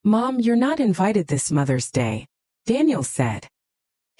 "Mom, you're not invited this Mother's Day," Daniel said,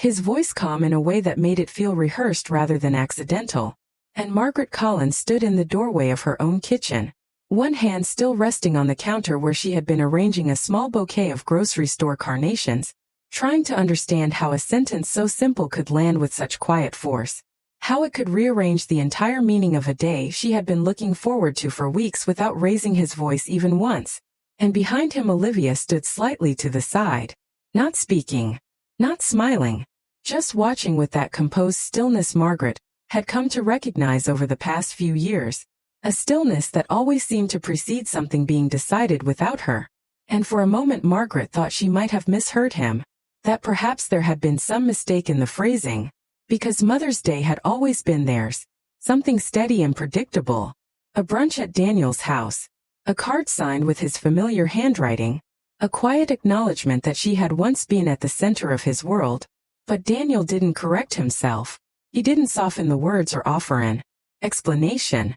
his voice calm in a way that made it feel rehearsed rather than accidental. And Margaret Collins stood in the doorway of her own kitchen, one hand still resting on the counter where she had been arranging a small bouquet of grocery store carnations, trying to understand how a sentence so simple could land with such quiet force, how it could rearrange the entire meaning of a day she had been looking forward to for weeks without raising his voice even once. And behind him Olivia stood slightly to the side, not speaking, not smiling, just watching with that composed stillness Margaret had come to recognize over the past few years, a stillness that always seemed to precede something being decided without her. And for a moment Margaret thought she might have misheard him, that perhaps there had been some mistake in the phrasing, because Mother's Day had always been theirs, something steady and predictable. A brunch at Daniel's house, a card signed with his familiar handwriting, a quiet acknowledgement that she had once been at the center of his world. But Daniel didn't correct himself. He didn't soften the words or offer an explanation.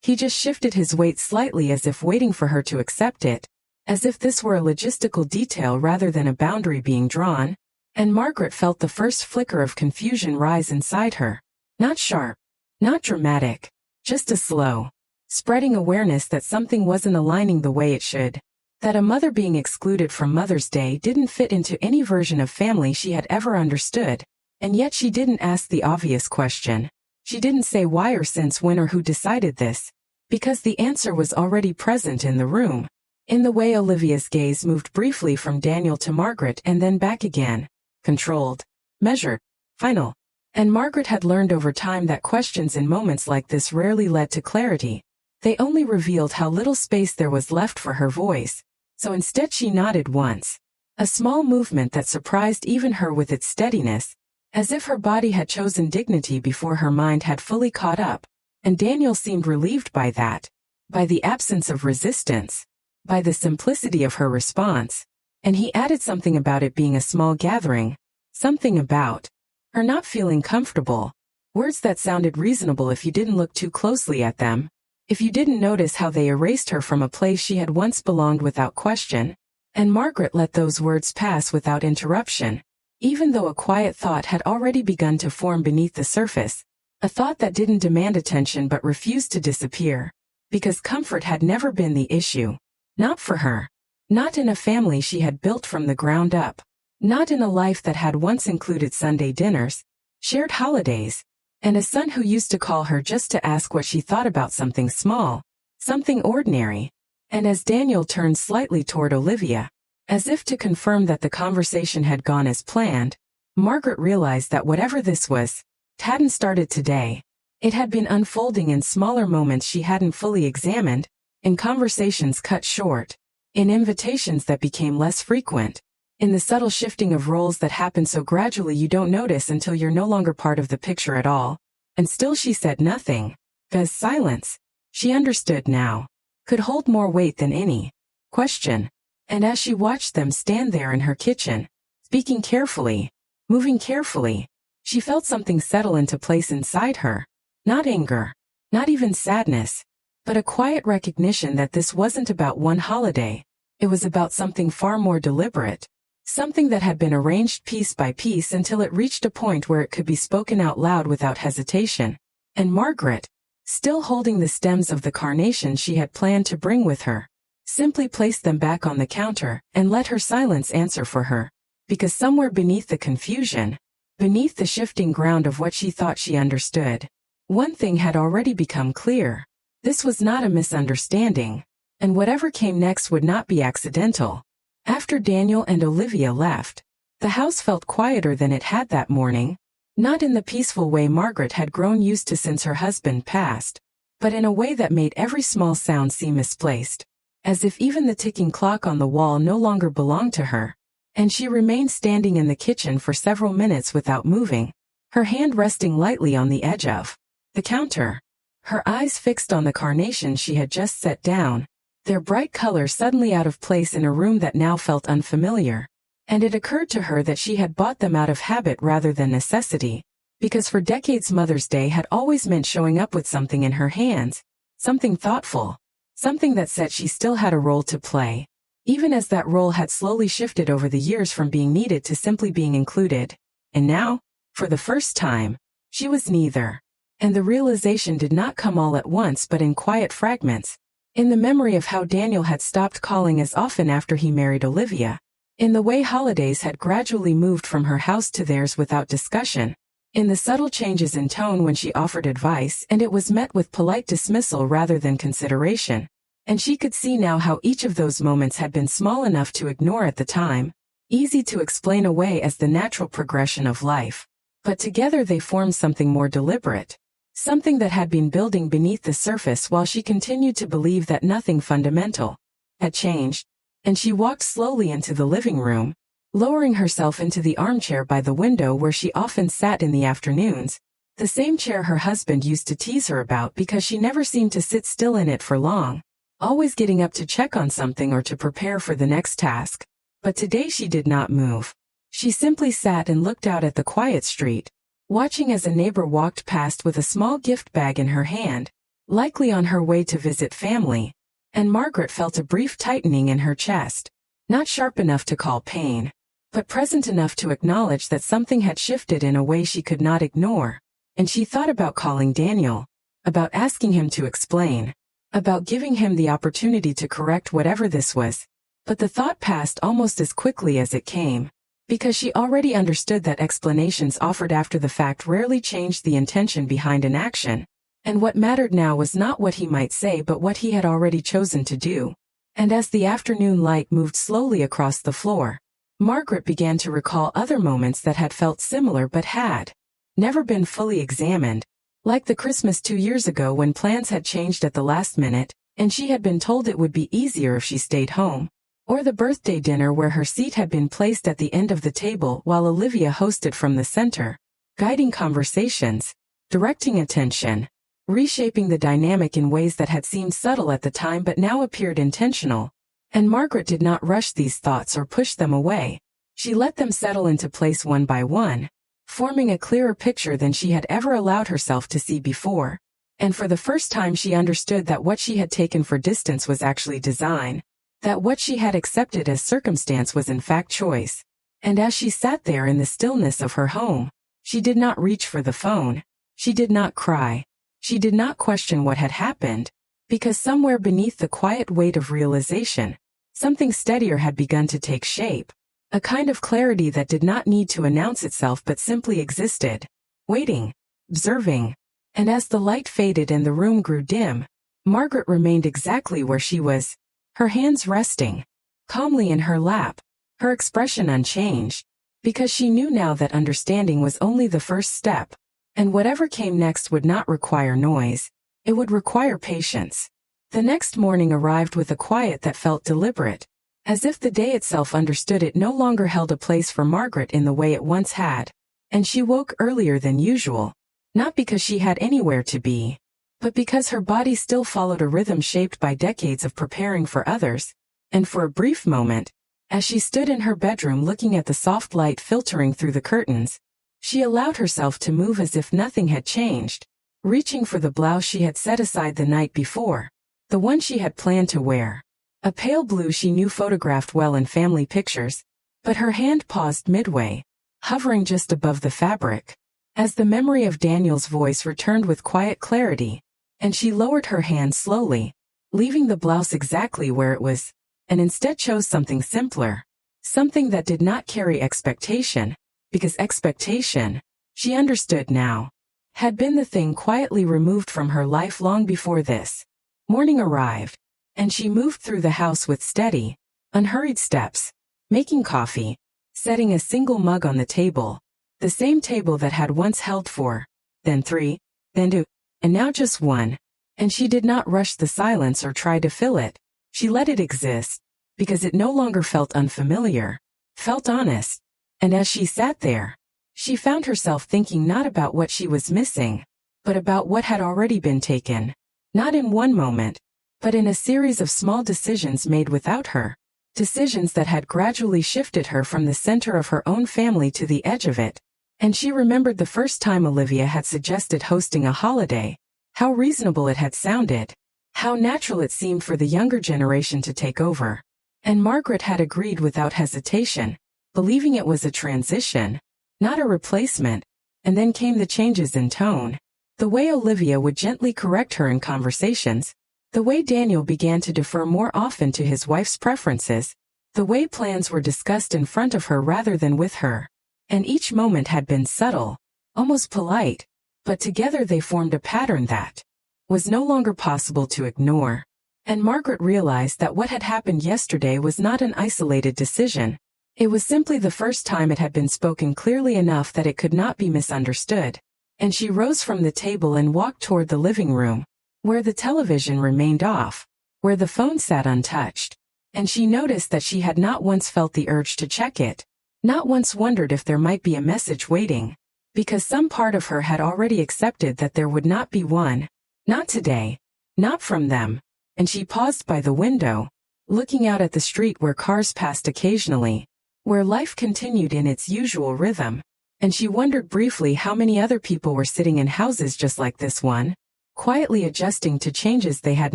He just shifted his weight slightly as if waiting for her to accept it, as if this were a logistical detail rather than a boundary being drawn. And Margaret felt the first flicker of confusion rise inside her. Not sharp, not dramatic, just a slow, spreading awareness that something wasn't aligning the way it should. That a mother being excluded from Mother's Day didn't fit into any version of family she had ever understood. And yet she didn't ask the obvious question. She didn't say why or since when or who decided this, because the answer was already present in the room, in the way Olivia's gaze moved briefly from Daniel to Margaret and then back again, controlled, measured, final. And Margaret had learned over time that questions in moments like this rarely led to clarity. They only revealed how little space there was left for her voice. So instead she nodded once, a small movement that surprised even her with its steadiness, as if her body had chosen dignity before her mind had fully caught up. And Daniel seemed relieved by that, by the absence of resistance, by the simplicity of her response. And he added something about it being a small gathering, something about her not feeling comfortable, words that sounded reasonable if you didn't look too closely at them. If you didn't notice how they erased her from a place she had once belonged without question. And Margaret let those words pass without interruption, even though a quiet thought had already begun to form beneath the surface, a thought that didn't demand attention but refused to disappear, because comfort had never been the issue. Not for her. Not in a family she had built from the ground up. Not in a life that had once included Sunday dinners, shared holidays, and a son who used to call her just to ask what she thought about something small, something ordinary. And as Daniel turned slightly toward Olivia, as if to confirm that the conversation had gone as planned, Margaret realized that whatever this was, it hadn't started today. It had been unfolding in smaller moments she hadn't fully examined, in conversations cut short, in invitations that became less frequent, in the subtle shifting of roles that happen so gradually you don't notice until you're no longer part of the picture at all. And still she said nothing, because silence, she understood now, could hold more weight than any question. And as she watched them stand there in her kitchen, speaking carefully, moving carefully, she felt something settle into place inside her. Not anger, not even sadness, but a quiet recognition that this wasn't about one holiday. It was about something far more deliberate. Something that had been arranged piece by piece until it reached a point where it could be spoken out loud without hesitation. And Margaret, still holding the stems of the carnations she had planned to bring with her, simply placed them back on the counter and let her silence answer for her. Because somewhere beneath the confusion, beneath the shifting ground of what she thought she understood, one thing had already become clear. This was not a misunderstanding, and whatever came next would not be accidental. After Daniel and Olivia left, the house felt quieter than it had that morning, not in the peaceful way Margaret had grown used to since her husband passed, but in a way that made every small sound seem misplaced, as if even the ticking clock on the wall no longer belonged to her. And she remained standing in the kitchen for several minutes without moving, her hand resting lightly on the edge of the counter, her eyes fixed on the carnations she had just set down, their bright color suddenly out of place in a room that now felt unfamiliar. And it occurred to her that she had bought them out of habit rather than necessity, because for decades Mother's Day had always meant showing up with something in her hands, something thoughtful, something that said she still had a role to play, even as that role had slowly shifted over the years from being needed to simply being included. And now, for the first time, she was neither. And the realization did not come all at once but in quiet fragments. In the memory of how Daniel had stopped calling as often after he married Olivia. In the way holidays had gradually moved from her house to theirs without discussion. In the subtle changes in tone when she offered advice and it was met with polite dismissal rather than consideration. And she could see now how each of those moments had been small enough to ignore at the time, easy to explain away as the natural progression of life. But together they formed something more deliberate. Something that had been building beneath the surface while she continued to believe that nothing fundamental had changed. And she walked slowly into the living room, lowering herself into the armchair by the window where she often sat in the afternoons, the same chair her husband used to tease her about because she never seemed to sit still in it for long, always getting up to check on something or to prepare for the next task. But today she did not move. She simply sat and looked out at the quiet street, watching as a neighbor walked past with a small gift bag in her hand, likely on her way to visit family. And Margaret felt a brief tightening in her chest, not sharp enough to call pain, but present enough to acknowledge that something had shifted in a way she could not ignore. And she thought about calling Daniel, about asking him to explain, about giving him the opportunity to correct whatever this was. But the thought passed almost as quickly as it came, because she already understood that explanations offered after the fact rarely changed the intention behind an action. And what mattered now was not what he might say but what he had already chosen to do. And as the afternoon light moved slowly across the floor, Margaret began to recall other moments that had felt similar but had never been fully examined, like the Christmas 2 years ago when plans had changed at the last minute, and she had been told it would be easier if she stayed home, or the birthday dinner where her seat had been placed at the end of the table while Olivia hosted from the center, guiding conversations, directing attention, reshaping the dynamic in ways that had seemed subtle at the time but now appeared intentional. And Margaret did not rush these thoughts or push them away. She let them settle into place one by one, forming a clearer picture than she had ever allowed herself to see before. And for the first time she understood that what she had taken for distance was actually design, that what she had accepted as circumstance was in fact choice. And as she sat there in the stillness of her home, she did not reach for the phone. She did not cry. She did not question what had happened, because somewhere beneath the quiet weight of realization, something steadier had begun to take shape, a kind of clarity that did not need to announce itself but simply existed, waiting, observing. And as the light faded and the room grew dim, Margaret remained exactly where she was, her hands resting calmly in her lap, her expression unchanged, because she knew now that understanding was only the first step. And whatever came next would not require noise. It would require patience. The next morning arrived with a quiet that felt deliberate, as if the day itself understood it no longer held a place for Margaret in the way it once had. And she woke earlier than usual, not because she had anywhere to be, but because her body still followed a rhythm shaped by decades of preparing for others. And for a brief moment, as she stood in her bedroom looking at the soft light filtering through the curtains, she allowed herself to move as if nothing had changed, reaching for the blouse she had set aside the night before, the one she had planned to wear. A pale blue she knew photographed well in family pictures, but her hand paused midway, hovering just above the fabric, as the memory of Daniel's voice returned with quiet clarity, and she lowered her hand slowly, leaving the blouse exactly where it was, and instead chose something simpler, something that did not carry expectation. Because expectation, she understood now, had been the thing quietly removed from her life long before this. Morning arrived, and she moved through the house with steady, unhurried steps, making coffee, setting a single mug on the table, the same table that had once held 4, then 3, then 2, and now just 1. And she did not rush the silence or try to fill it. She let it exist, because it no longer felt unfamiliar, felt honest. And as she sat there, she found herself thinking not about what she was missing, but about what had already been taken, not in one moment, but in a series of small decisions made without her, decisions that had gradually shifted her from the center of her own family to the edge of it. And she remembered the first time Olivia had suggested hosting a holiday, how reasonable it had sounded, how natural it seemed for the younger generation to take over. And Margaret had agreed without hesitation, believing it was a transition, not a replacement. And then came the changes in tone. The way Olivia would gently correct her in conversations, the way Daniel began to defer more often to his wife's preferences, the way plans were discussed in front of her rather than with her. And each moment had been subtle, almost polite, but together they formed a pattern that was no longer possible to ignore. And Margaret realized that what had happened yesterday was not an isolated decision. It was simply the first time it had been spoken clearly enough that it could not be misunderstood. And she rose from the table and walked toward the living room, where the television remained off, where the phone sat untouched. And she noticed that she had not once felt the urge to check it, not once wondered if there might be a message waiting, because some part of her had already accepted that there would not be one, not today, not from them. And she paused by the window, looking out at the street where cars passed occasionally, where life continued in its usual rhythm. And she wondered briefly how many other people were sitting in houses just like this one, quietly adjusting to changes they had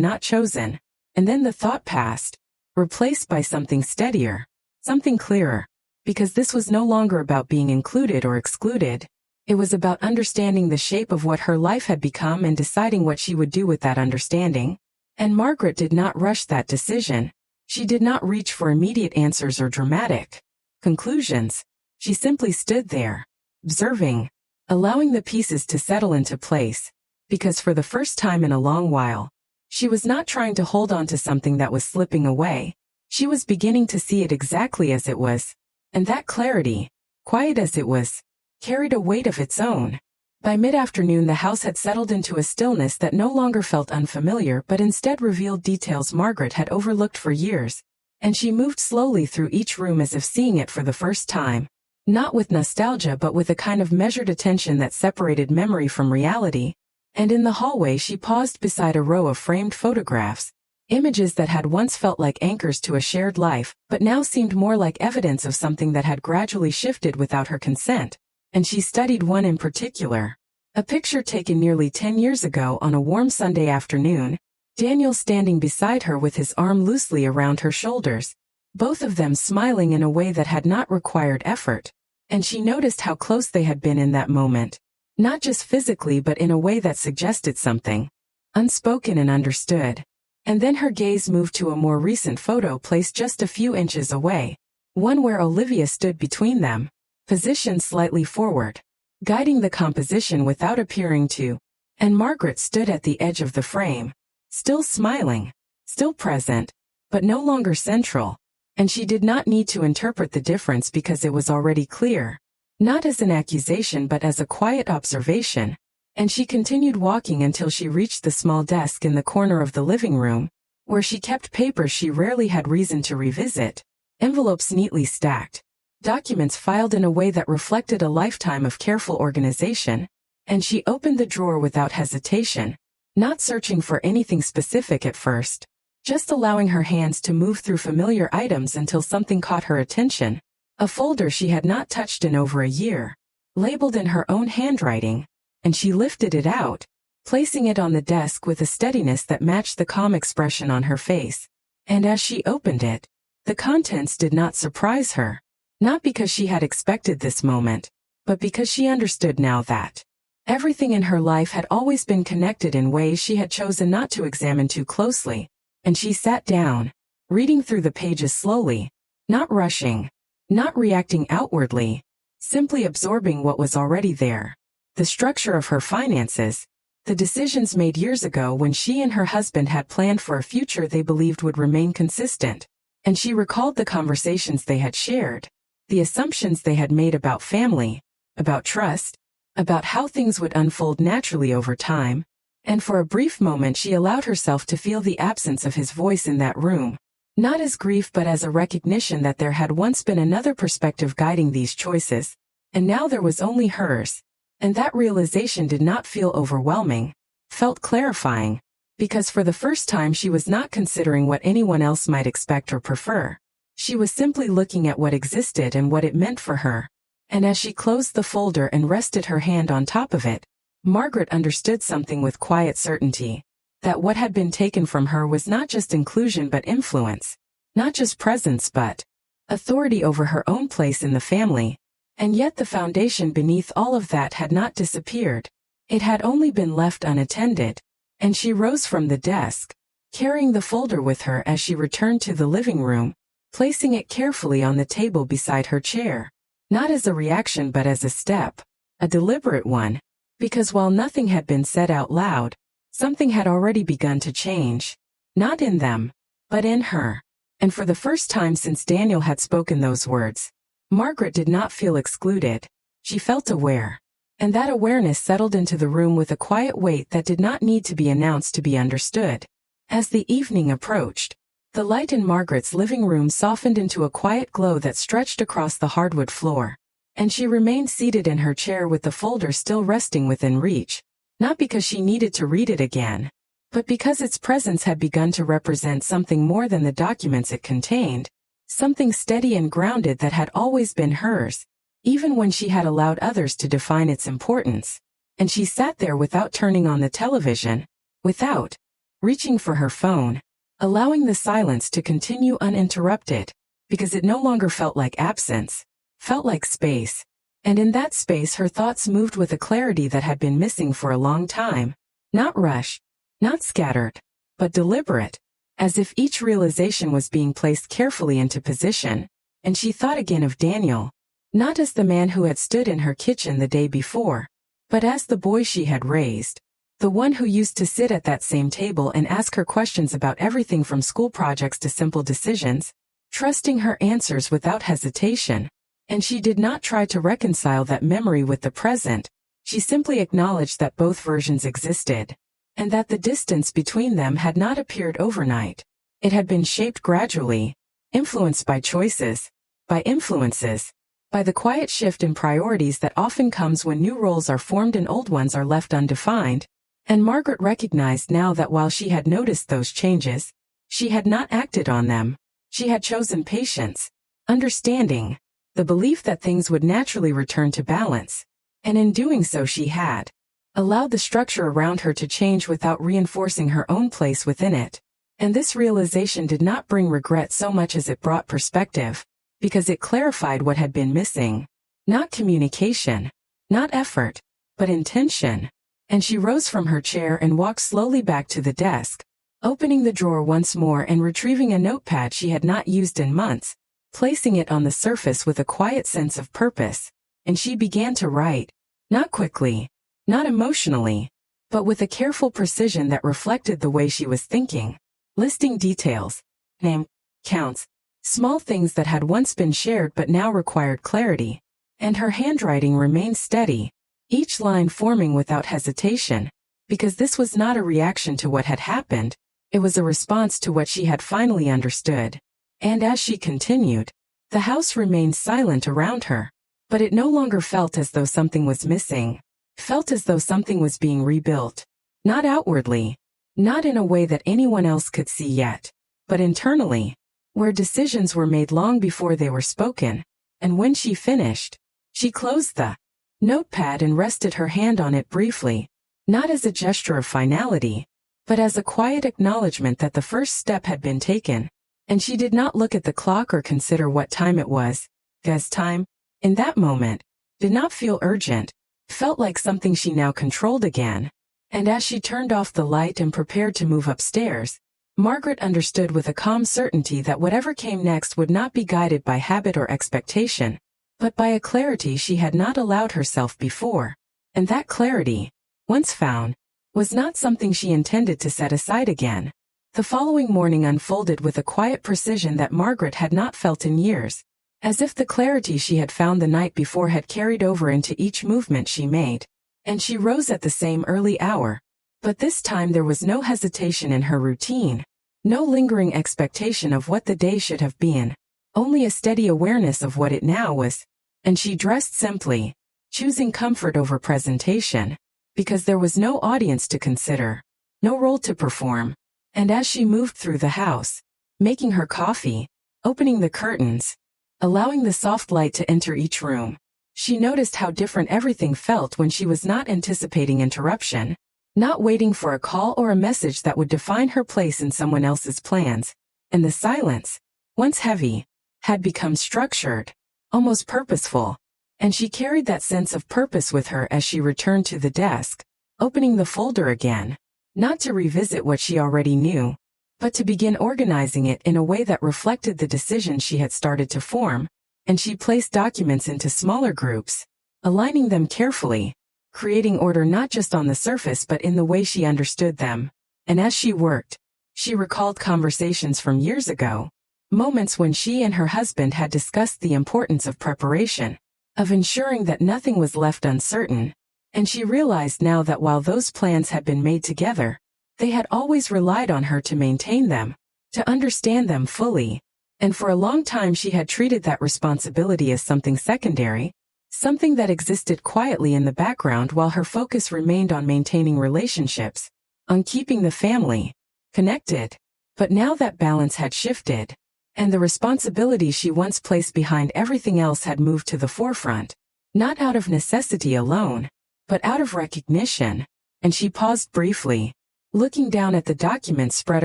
not chosen. And then the thought passed, replaced by something steadier, something clearer, because this was no longer about being included or excluded. It was about understanding the shape of what her life had become and deciding what she would do with that understanding. And Margaret did not rush that decision. She did not reach for immediate answers or dramatic conclusions. She simply stood there, observing, allowing the pieces to settle into place, because for the first time in a long while, she was not trying to hold on to something that was slipping away. She was beginning to see it exactly as it was. And that clarity, quiet as it was, carried a weight of its own. By mid-afternoon the house had settled into a stillness that no longer felt unfamiliar but instead revealed details Margaret had overlooked for years. And she moved slowly through each room as if seeing it for the first time. Not with nostalgia but with a kind of measured attention that separated memory from reality. And in the hallway she paused beside a row of framed photographs. Images that had once felt like anchors to a shared life, but now seemed more like evidence of something that had gradually shifted without her consent. And she studied one in particular. A picture taken nearly 10 years ago on a warm Sunday afternoon, Daniel standing beside her with his arm loosely around her shoulders, both of them smiling in a way that had not required effort. And she noticed how close they had been in that moment, not just physically but in a way that suggested something unspoken and understood. And then her gaze moved to a more recent photo placed just a few inches away, one where Olivia stood between them, positioned slightly forward, guiding the composition without appearing to. And Margaret stood at the edge of the frame, still smiling, still present, but no longer central. And she did not need to interpret the difference because it was already clear, not as an accusation but as a quiet observation. And she continued walking until she reached the small desk in the corner of the living room, where she kept papers she rarely had reason to revisit, envelopes neatly stacked, documents filed in a way that reflected a lifetime of careful organization. And she opened the drawer without hesitation, not searching for anything specific at first, just allowing her hands to move through familiar items until something caught her attention. A folder she had not touched in over a year, labeled in her own handwriting. And she lifted it out, placing it on the desk with a steadiness that matched the calm expression on her face. And as she opened it, the contents did not surprise her, not because she had expected this moment, but because she understood now that everything in her life had always been connected in ways she had chosen not to examine too closely. And she sat down, reading through the pages slowly, not rushing, not reacting outwardly, simply absorbing what was already there. The structure of her finances, the decisions made years ago when she and her husband had planned for a future they believed would remain consistent. And she recalled the conversations they had shared, the assumptions they had made about family, about trust, about how things would unfold naturally over time. And for a brief moment she allowed herself to feel the absence of his voice in that room, not as grief but as a recognition that there had once been another perspective guiding these choices, and now there was only hers. And that realization did not feel overwhelming, felt clarifying, because for the first time she was not considering what anyone else might expect or prefer. She was simply looking at what existed and what it meant for her. And as she closed the folder and rested her hand on top of it, Margaret understood something with quiet certainty, that what had been taken from her was not just inclusion but influence, Not just presence but authority over her own place in the family. And yet the foundation beneath all of that had not disappeared. It had only been left unattended. And she rose from the desk, carrying the folder with her as she returned to the living room, placing it carefully on the table beside her chair. Not as a reaction but as a step, a deliberate one. Because while nothing had been said out loud, something had already begun to change. Not in them, but in her. And for the first time since Daniel had spoken those words, Margaret did not feel excluded. She felt aware. And that awareness settled into the room with a quiet weight that did not need to be announced to be understood. As the evening approached, the light in Margaret's living room softened into a quiet glow that stretched across the hardwood floor. And she remained seated in her chair with the folder still resting within reach. Not because she needed to read it again, but because its presence had begun to represent something more than the documents it contained. Something steady and grounded that had always been hers, even when she had allowed others to define its importance. And she sat there without turning on the television, without reaching for her phone, allowing the silence to continue uninterrupted, because it no longer felt like absence, felt like space. And in that space her thoughts moved with a clarity that had been missing for a long time. Not rushed, not scattered, but deliberate. As if each realization was being placed carefully into position. And she thought again of Daniel, not as the man who had stood in her kitchen the day before, but as the boy she had raised. The one who used to sit at that same table and ask her questions about everything from school projects to simple decisions, trusting her answers without hesitation. And she did not try to reconcile that memory with the present. She simply acknowledged that both versions existed. And that the distance between them had not appeared overnight. It had been shaped gradually, influenced by choices, by influences, by the quiet shift in priorities that often comes when new roles are formed and old ones are left undefined. And Margaret recognized now that while she had noticed those changes, she had not acted on them. She had chosen patience, understanding, the belief that things would naturally return to balance. And in doing so she had allowed the structure around her to change without reinforcing her own place within it. And this realization did not bring regret so much as it brought perspective, because it clarified what had been missing. Not communication, not effort, but intention. And she rose from her chair and walked slowly back to the desk, opening the drawer once more and retrieving a notepad she had not used in months, placing it on the surface with a quiet sense of purpose. And she began to write, not quickly, not emotionally, but with a careful precision that reflected the way she was thinking, listing details, name, counts, small things that had once been shared but now required clarity. And her handwriting remained steady, each line forming without hesitation, because this was not a reaction to what had happened, it was a response to what she had finally understood. And as she continued, the house remained silent around her, but it no longer felt as though something was missing. Felt as though something was being rebuilt. Not outwardly, not in a way that anyone else could see yet, but internally, where decisions were made long before they were spoken. And when she finished, she closed the notepad and rested her hand on it briefly, not as a gesture of finality, but as a quiet acknowledgement that the first step had been taken. And she did not look at the clock or consider what time it was. As time, in that moment, did not feel urgent. Felt like something she now controlled again. And as she turned off the light and prepared to move upstairs, Margaret understood with a calm certainty that whatever came next would not be guided by habit or expectation, but by a clarity she had not allowed herself before. And that clarity, once found, was not something she intended to set aside again. The following morning unfolded with a quiet precision that Margaret had not felt in years. As if the clarity she had found the night before had carried over into each movement she made. And she rose at the same early hour. But this time there was no hesitation in her routine, no lingering expectation of what the day should have been, only a steady awareness of what it now was. And she dressed simply, choosing comfort over presentation, because there was no audience to consider, no role to perform. And as she moved through the house, making her coffee, opening the curtains, allowing the soft light to enter each room, she noticed how different everything felt when she was not anticipating interruption, not waiting for a call or a message that would define her place in someone else's plans. And the silence, once heavy, had become structured, almost purposeful, and she carried that sense of purpose with her as she returned to the desk, opening the folder again, not to revisit what she already knew, but to begin organizing it in a way that reflected the decision she had started to form, and she placed documents into smaller groups, aligning them carefully, creating order not just on the surface but in the way she understood them. And as she worked, she recalled conversations from years ago, moments when she and her husband had discussed the importance of preparation, of ensuring that nothing was left uncertain, and she realized now that while those plans had been made together, they had always relied on her to maintain them, to understand them fully, and for a long time she had treated that responsibility as something secondary, something that existed quietly in the background while her focus remained on maintaining relationships, on keeping the family connected. But now that balance had shifted, and the responsibility she once placed behind everything else had moved to the forefront, not out of necessity alone, but out of recognition, and she paused briefly, looking down at the documents spread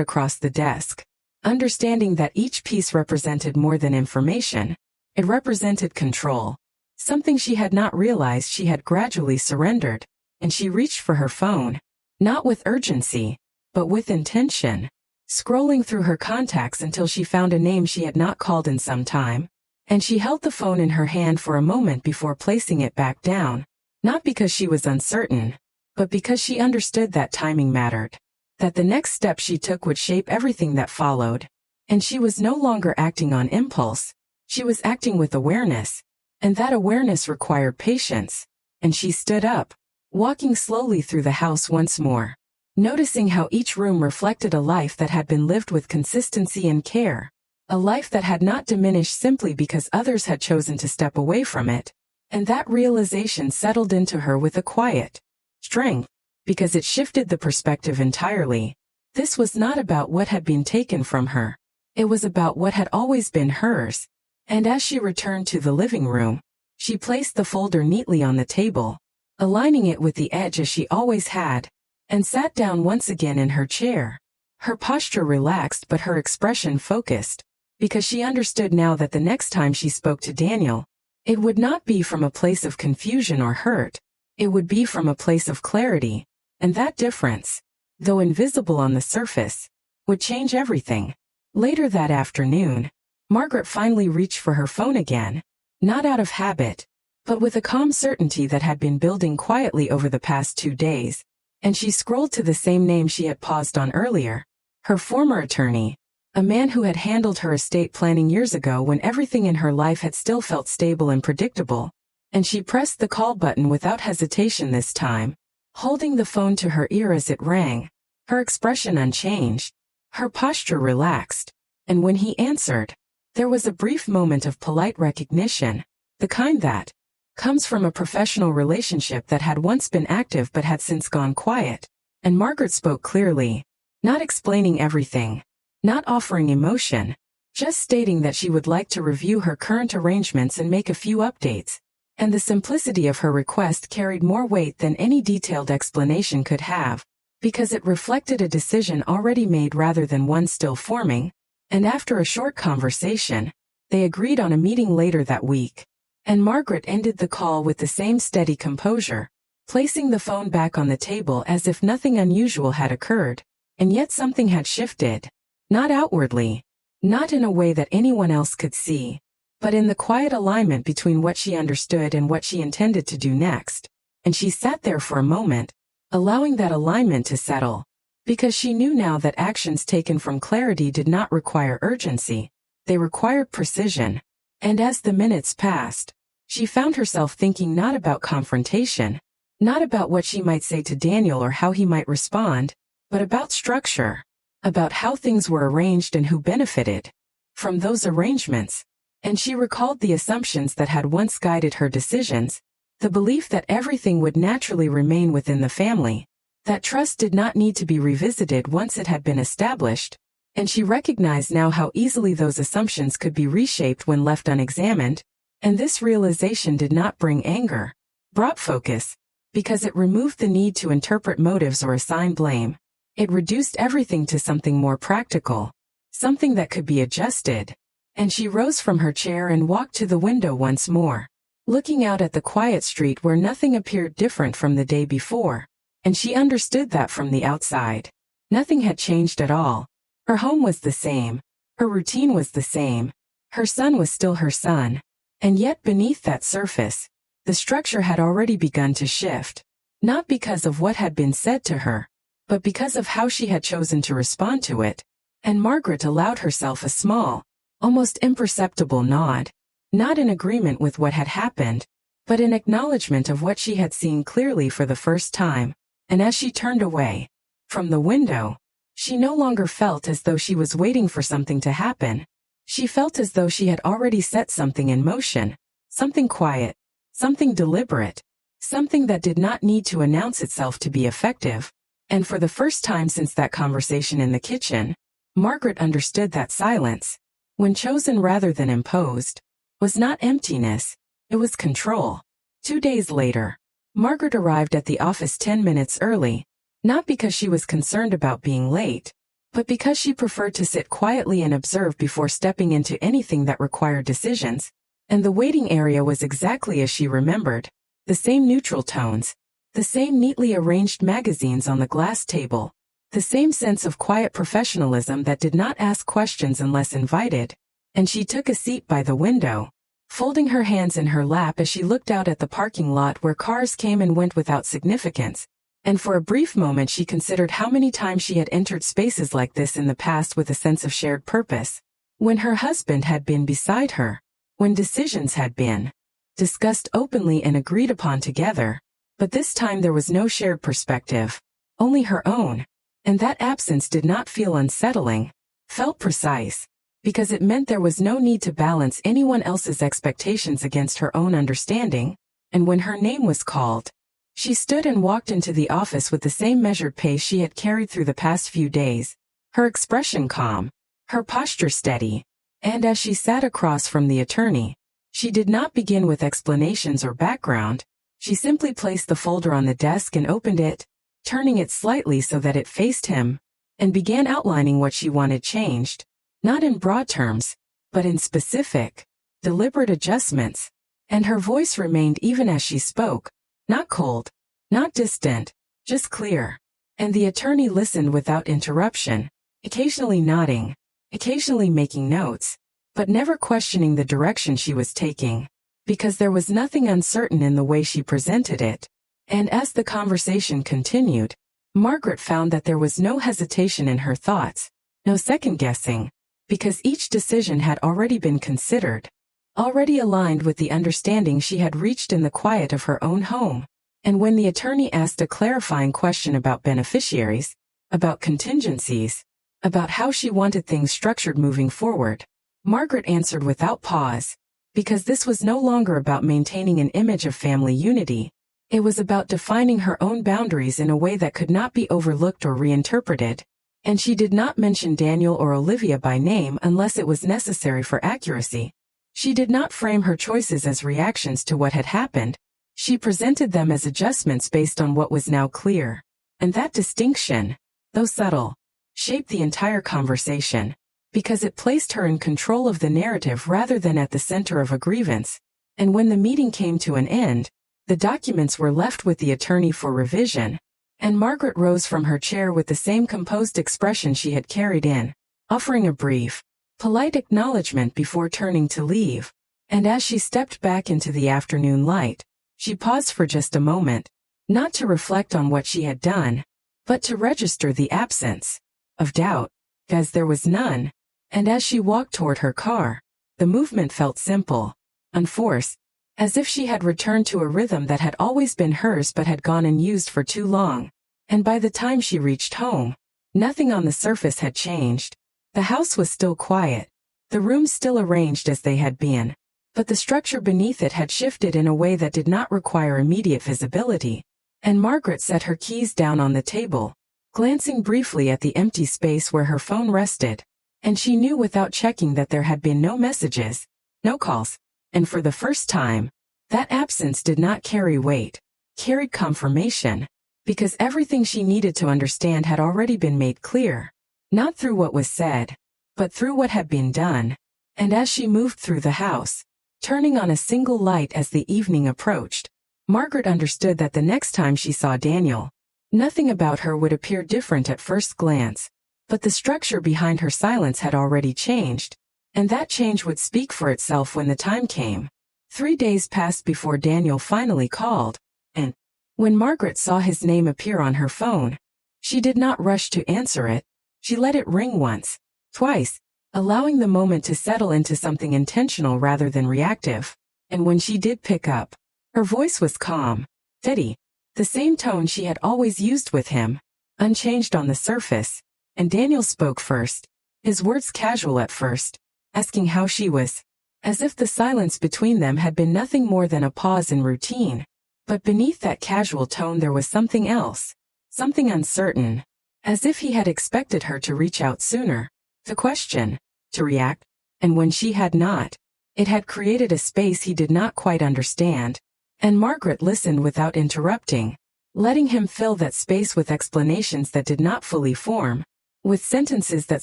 across the desk, understanding that each piece represented more than information. It represented control, something she had not realized she had gradually surrendered, and she reached for her phone, not with urgency, but with intention, scrolling through her contacts until she found a name she had not called in some time, and she held the phone in her hand for a moment before placing it back down, not because she was uncertain, but because she understood that timing mattered, that the next step she took would shape everything that followed, and she was no longer acting on impulse, she was acting with awareness, and that awareness required patience, and she stood up, walking slowly through the house once more, noticing how each room reflected a life that had been lived with consistency and care, a life that had not diminished simply because others had chosen to step away from it, and that realization settled into her with a quiet strength, because it shifted the perspective entirely. This was not about what had been taken from her, it was about what had always been hers, and as she returned to the living room, she placed the folder neatly on the table, aligning it with the edge as she always had, and sat down once again in her chair, her posture relaxed but her expression focused, because she understood now that the next time she spoke to Daniel, it would not be from a place of confusion or hurt, it would be from a place of clarity, and that difference, though invisible on the surface, would change everything. Later that afternoon, Margaret finally reached for her phone again, not out of habit, but with a calm certainty that had been building quietly over the past 2 days, and she scrolled to the same name she had paused on earlier, her former attorney, a man who had handled her estate planning years ago when everything in her life had still felt stable and predictable, and she pressed the call button without hesitation this time, holding the phone to her ear as it rang, her expression unchanged, her posture relaxed, and when he answered, there was a brief moment of polite recognition, the kind that comes from a professional relationship that had once been active but had since gone quiet, and Margaret spoke clearly, not explaining everything, not offering emotion, just stating that she would like to review her current arrangements and make a few updates, and the simplicity of her request carried more weight than any detailed explanation could have, because it reflected a decision already made rather than one still forming, and after a short conversation, they agreed on a meeting later that week. And Margaret ended the call with the same steady composure, placing the phone back on the table as if nothing unusual had occurred, and yet something had shifted, not outwardly, not in a way that anyone else could see, but in the quiet alignment between what she understood and what she intended to do next, and she sat there for a moment, allowing that alignment to settle, because she knew now that actions taken from clarity did not require urgency, they required precision. And as the minutes passed, she found herself thinking not about confrontation, not about what she might say to Daniel or how he might respond, but about structure, about how things were arranged and who benefited from those arrangements. And she recalled the assumptions that had once guided her decisions, the belief that everything would naturally remain within the family, that trust did not need to be revisited once it had been established, and she recognized now how easily those assumptions could be reshaped when left unexamined, and this realization did not bring anger, brought focus, because it removed the need to interpret motives or assign blame. It reduced everything to something more practical, something that could be adjusted, And she rose from her chair and walked to the window once more, looking out at the quiet street where nothing appeared different from the day before. And she understood that from the outside. Nothing had changed at all. Her home was the same. Her routine was the same. Her son was still her son. And yet beneath that surface, the structure had already begun to shift. Not because of what had been said to her, but because of how she had chosen to respond to it. And Margaret allowed herself a small, almost imperceptible nod. Not in agreement with what had happened, but in acknowledgement of what she had seen clearly for the first time. And as she turned away from the window, she no longer felt as though she was waiting for something to happen. She felt as though she had already set something in motion, something quiet, something deliberate, something that did not need to announce itself to be effective. And for the first time since that conversation in the kitchen, Margaret understood that silence, when chosen rather than imposed, was not emptiness, it was control. 2 days later, Margaret arrived at the office 10 minutes early, not because she was concerned about being late, but because she preferred to sit quietly and observe before stepping into anything that required decisions. And the waiting area was exactly as she remembered, the same neutral tones, the same neatly arranged magazines on the glass table, the same sense of quiet professionalism that did not ask questions unless invited. And she took a seat by the window, folding her hands in her lap as she looked out at the parking lot where cars came and went without significance. And for a brief moment she considered how many times she had entered spaces like this in the past with a sense of shared purpose. When her husband had been beside her, when decisions had been discussed openly and agreed upon together. But this time there was no shared perspective, only her own. And that absence did not feel unsettling, felt precise, because it meant there was no need to balance anyone else's expectations against her own understanding. And when her name was called, she stood and walked into the office with the same measured pace she had carried through the past few days, her expression calm, her posture steady. And as she sat across from the attorney, she did not begin with explanations or background. She simply placed the folder on the desk and opened it, turning it slightly so that it faced him, and began outlining what she wanted changed. Not in broad terms, but in specific, deliberate adjustments. And her voice remained even as she spoke, not cold, not distant, just clear. And the attorney listened without interruption, occasionally nodding, occasionally making notes, but never questioning the direction she was taking, because there was nothing uncertain in the way she presented it. And as the conversation continued, Margaret found that there was no hesitation in her thoughts, no second-guessing, because each decision had already been considered, already aligned with the understanding she had reached in the quiet of her own home. And when the attorney asked a clarifying question about beneficiaries, about contingencies, about how she wanted things structured moving forward, Margaret answered without pause, because this was no longer about maintaining an image of family unity. It was about defining her own boundaries in a way that could not be overlooked or reinterpreted. And she did not mention Daniel or Olivia by name unless it was necessary for accuracy. She did not frame her choices as reactions to what had happened. She presented them as adjustments based on what was now clear. And that distinction, though subtle, shaped the entire conversation, because it placed her in control of the narrative rather than at the center of a grievance. And when the meeting came to an end, the documents were left with the attorney for revision, and Margaret rose from her chair with the same composed expression she had carried in, offering a brief, polite acknowledgement before turning to leave. And as she stepped back into the afternoon light, she paused for just a moment, not to reflect on what she had done, but to register the absence of doubt, as there was none. And as she walked toward her car, the movement felt simple, unforced, as if she had returned to a rhythm that had always been hers but had gone unused for too long. And by the time she reached home, nothing on the surface had changed. The house was still quiet, the rooms still arranged as they had been, but the structure beneath it had shifted in a way that did not require immediate visibility. And Margaret set her keys down on the table, glancing briefly at the empty space where her phone rested. And she knew without checking that there had been no messages, no calls. And for the first time, that absence did not carry weight, carried confirmation, because everything she needed to understand had already been made clear, not through what was said, but through what had been done. And as she moved through the house, turning on a single light as the evening approached, Margaret understood that the next time she saw Daniel, nothing about her would appear different at first glance, but the structure behind her silence had already changed, and that change would speak for itself when the time came. 3 days passed before Daniel finally called, and when Margaret saw his name appear on her phone, she did not rush to answer it. She let it ring once, twice, allowing the moment to settle into something intentional rather than reactive. And when she did pick up, her voice was calm, steady, the same tone she had always used with him, unchanged on the surface. And Daniel spoke first, his words casual at first, asking how she was, as if the silence between them had been nothing more than a pause in routine. But beneath that casual tone there was something else, something uncertain, as if he had expected her to reach out sooner, to question, to react, and when she had not, it had created a space he did not quite understand. And Margaret listened without interrupting, letting him fill that space with explanations that did not fully form, with sentences that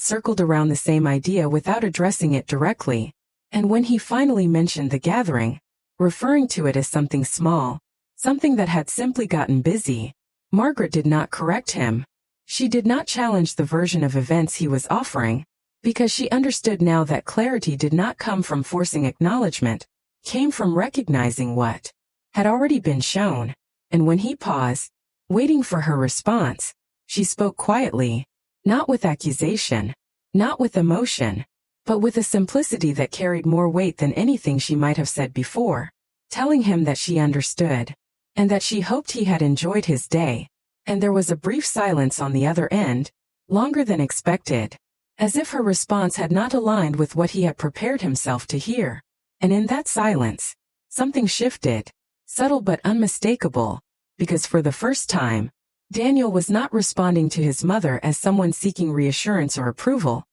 circled around the same idea without addressing it directly. And when he finally mentioned the gathering, referring to it as something small, something that had simply gotten busy, Margaret did not correct him. She did not challenge the version of events he was offering, because she understood now that clarity did not come from forcing acknowledgement, came from recognizing what had already been shown. And when he paused, waiting for her response, she spoke quietly, not with accusation, not with emotion, but with a simplicity that carried more weight than anything she might have said before, telling him that she understood, and that she hoped he had enjoyed his day. And there was a brief silence on the other end, longer than expected, as if her response had not aligned with what he had prepared himself to hear. And in that silence, something shifted, subtle but unmistakable, because for the first time, Daniel was not responding to his mother as someone seeking reassurance or approval.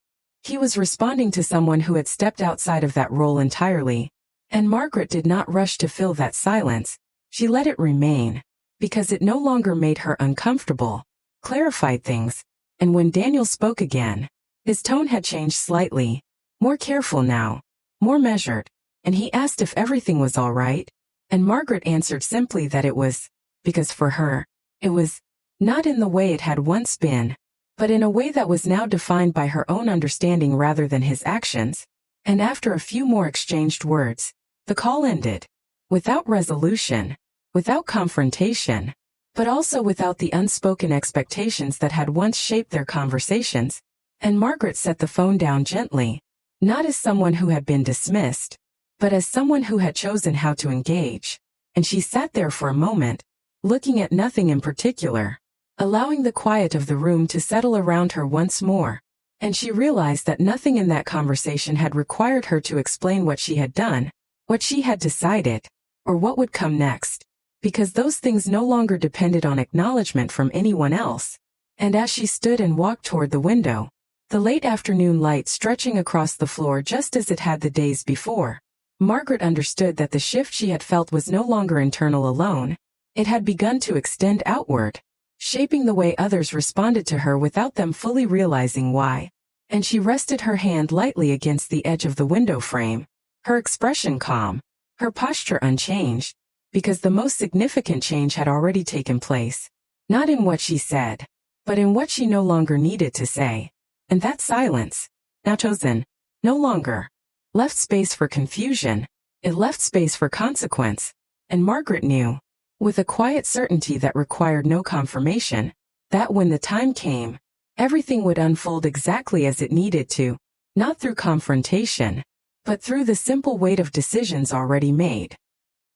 He was responding to someone who had stepped outside of that role entirely. And Margaret did not rush to fill that silence. She let it remain, because it no longer made her uncomfortable, clarified things. And when Daniel spoke again, his tone had changed slightly, more careful now, more measured, and he asked if everything was all right. And Margaret answered simply that it was, because for her, it was, not in the way it had once been, but in a way that was now defined by her own understanding rather than his actions. And after a few more exchanged words, the call ended, without resolution, without confrontation, but also without the unspoken expectations that had once shaped their conversations. And Margaret set the phone down gently, not as someone who had been dismissed, but as someone who had chosen how to engage. And she sat there for a moment, looking at nothing in particular, allowing the quiet of the room to settle around her once more. And she realized that nothing in that conversation had required her to explain what she had done, what she had decided, or what would come next, because those things no longer depended on acknowledgement from anyone else. And as she stood and walked toward the window, the late afternoon light stretching across the floor just as it had the days before, Margaret understood that the shift she had felt was no longer internal alone. It had begun to extend outward, shaping the way others responded to her without them fully realizing why. And she rested her hand lightly against the edge of the window frame, her expression calm, her posture unchanged, because the most significant change had already taken place, not in what she said, but in what she no longer needed to say. And that silence, now chosen, no longer left space for confusion, it left space for consequence. And Margaret knew, with a quiet certainty that required no confirmation, that when the time came, everything would unfold exactly as it needed to, not through confrontation, but through the simple weight of decisions already made.